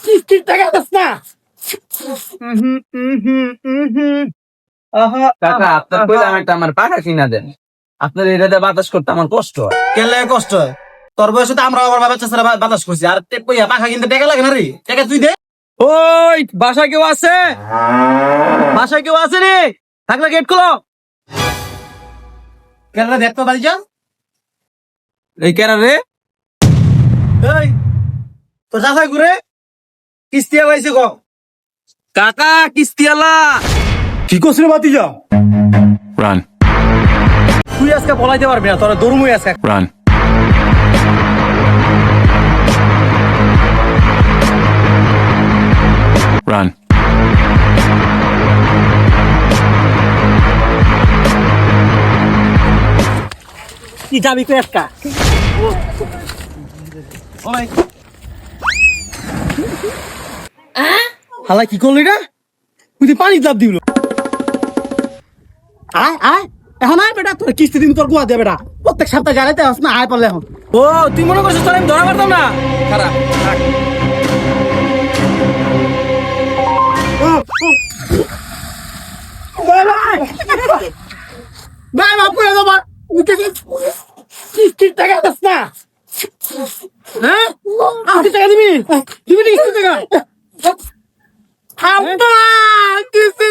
কিস্তির টাকা দিস না। কাকা আপনার কইলাম একটা আমার পাখা কিনা দেন। আপনার এটাতে বাতাস করতে আমার কষ্ট হয়। কেন লাগে কষ্ট হয়? তোর বয়সে তো আমরা আমার বাচ্চা ছাড়া বাতাস করছি, আর পাখা কিনতে টাকা লাগে না রে। টাকা তুই দে। ওই বাসায় কেউ আছে? বাসায় কেউ আছে রে? থাকলে গেট খোলো। কেন রে, দেখতো বাড়ি যা। এই কেন রে? এই তো যাচাই করে কিস্তি আইছে ক। কাকা কিস্তিওয়ালা। কি করছ রে বাতি যা? Run, তুই আজকে বলাইতে পারবি না, তোর দরুমই আজকে। run, run. কি যাবি তুই একটা? ওই হালা কি করলি রে? তুই পানি লাভ দিল। আয় আয় এখন আয় বেটা, তোর কিস্তি দিন তোর গুয়া দে বেটা। প্রত্যেক সপ্তাহে জায়গাতে আস না, আয় পারলে এখন। ও তুই মনে করছিস তোর আমি ধরা পারতাম না? খারাপ থাক। ভাই বাপু তোমার কিস্তির টাকা দিস না। হ্যাঁ কিস্তির টাকা দিবি, দিবি কিস্তির টাকা। কিস্তি